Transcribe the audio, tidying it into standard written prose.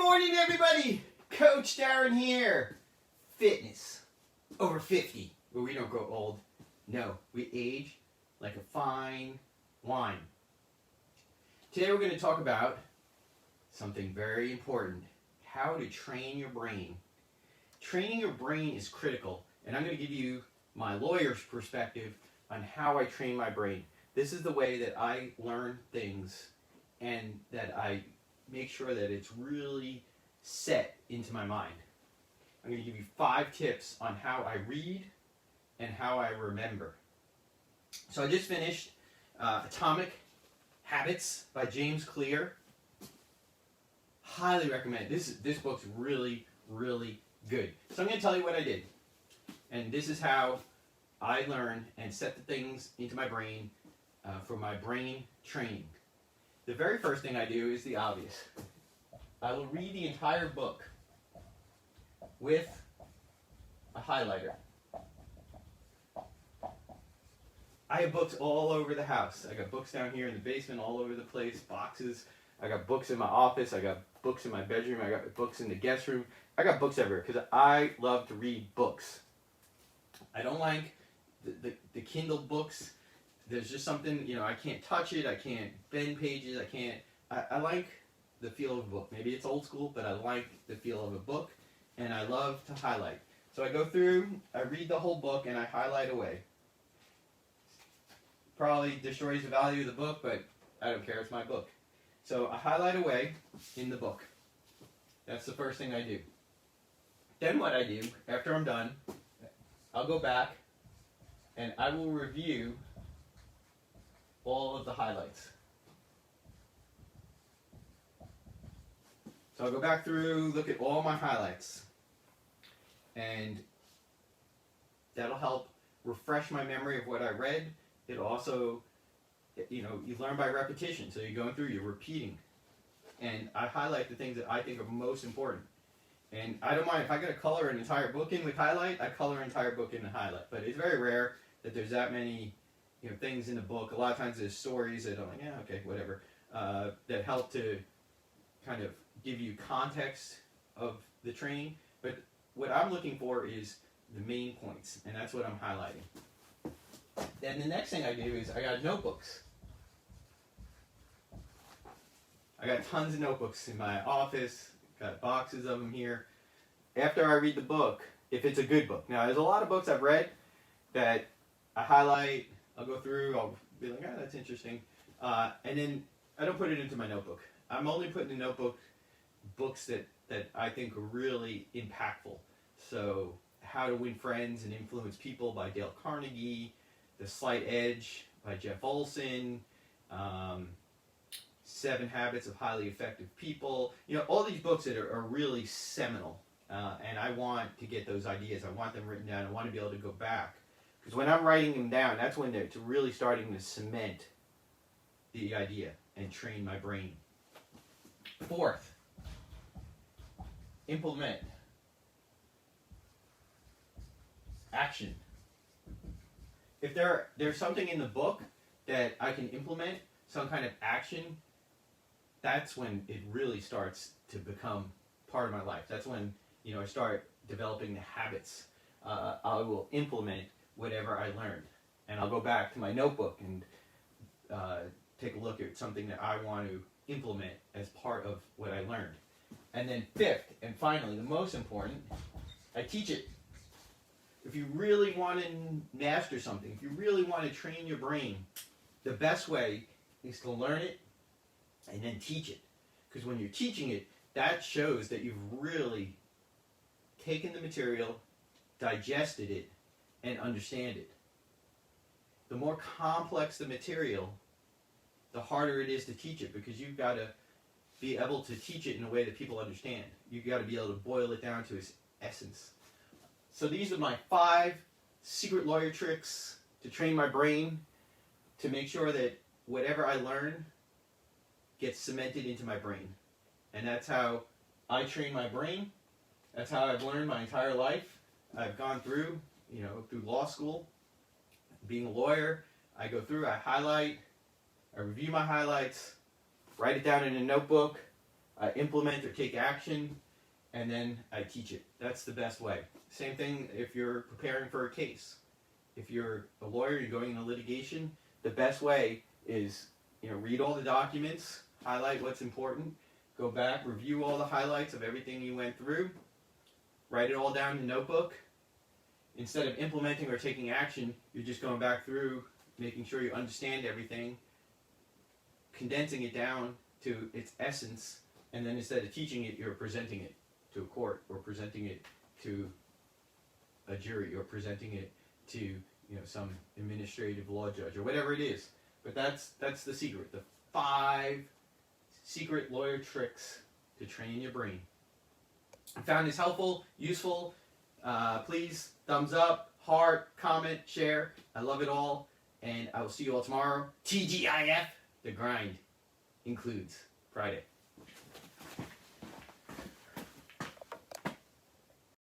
morning, everybody. Coach Darren here. Fitness over 50, but we don't grow old. No, we age like a fine wine. Today we're going to talk about something very important: how to train your brain. Training your brain is critical, and I'm going to give you my lawyer's perspective on how I train my brain. This is the way that I learn things and that I make sure that it's really set into my mind. I'm going to give you 5 tips on how I read and how I remember. So I just finished Atomic Habits by James Clear. Highly recommend it. This book's really, really good. So I'm going to tell you what I did. And this is how I learn and set the things into my brain for my brain training. The very first thing I do is the obvious. I will read the entire book with a highlighter. I have books all over the house. I got books down here in the basement, all over the place, boxes. I got books in my office. I got books in my bedroom. I got books in the guest room. I got books everywhere because I love to read books. I don't like the Kindle books. There's just something, I can't touch it. I can't bend pages. I like the feel of a book. Maybe it's old school, but I like the feel of a book, and I love to highlight. So I go through, I read the whole book, and I highlight away. Probably destroys the value of the book, but I don't care. It's my book. So I highlight away in the book. That's the first thing I do. Then what I do, after I'm done, I'll go back, and I will review all of the highlights. So I'll go back through, look at all my highlights, and that'll help refresh my memory of what I read. It'll also, you learn by repetition. So you're going through, you're repeating. And I highlight the things that I think are most important. And I don't mind, if I got to color an entire book in with highlight, I color an entire book in and highlight. But it's very rare that there's that many things in the book. A lot of times there's stories that I'm like, yeah, okay, whatever, that help to kind of give you context of the training. But what I'm looking for is the main points, and that's what I'm highlighting. Then the next thing I do is I got notebooks. I got tons of notebooks in my office, got boxes of them here. After I read the book, if it's a good book. Now, there's a lot of books I've read that I highlight, I'll go through, I'll be like, that's interesting. And then I don't put it into my notebook. I'm only putting in notebook books that I think are really impactful. So, How to Win Friends and Influence People by Dale Carnegie, The Slight Edge by Jeff Olson, 7 Habits of Highly Effective People. All these books that are really seminal. And I want to get those ideas. I want them written down. I want to be able to go back. Because when I'm writing them down, that's when it's really starting to cement the idea and train my brain. Fourth, implement. Action. If there's something in the book that I can implement, some kind of action, that's when it really starts to become part of my life. That's when I start developing the habits. I will implement whatever I learned, and I'll go back to my notebook and take a look at something that I want to implement as part of what I learned. And then fifth, and finally, the most important, I teach it. If you really want to master something, if you really want to train your brain, the best way is to learn it and then teach it. Because when you're teaching it, that shows that you've really taken the material, digested it, and understand it. The more complex the material, the harder it is to teach it, because you've got to be able to teach it in a way that people understand. You've got to be able to boil it down to its essence. So these are my 5 secret lawyer tricks to train my brain, to make sure that whatever I learn gets cemented into my brain. And that's how I train my brain. That's how I've learned my entire life. I've gone through, through law school, being a lawyer. I go through, I highlight, I review my highlights, write it down in a notebook, I implement or take action, and then I teach it. That's the best way. Same thing if you're preparing for a case. If you're a lawyer, you're going into litigation, the best way is, read all the documents, highlight what's important, go back, review all the highlights of everything you went through, write it all down in a notebook. Instead of implementing or taking action, you're just going back through, making sure you understand everything, condensing it down to its essence, and then instead of teaching it, you're presenting it to a court, or presenting it to a jury, or presenting it to some administrative law judge, or whatever it is. But that's the secret. The 5 secret lawyer tricks to train your brain. I found this helpful, useful. Please thumbs up, heart, comment, share. I love it all, and I will see you all tomorrow. TGIF. The grind includes Friday.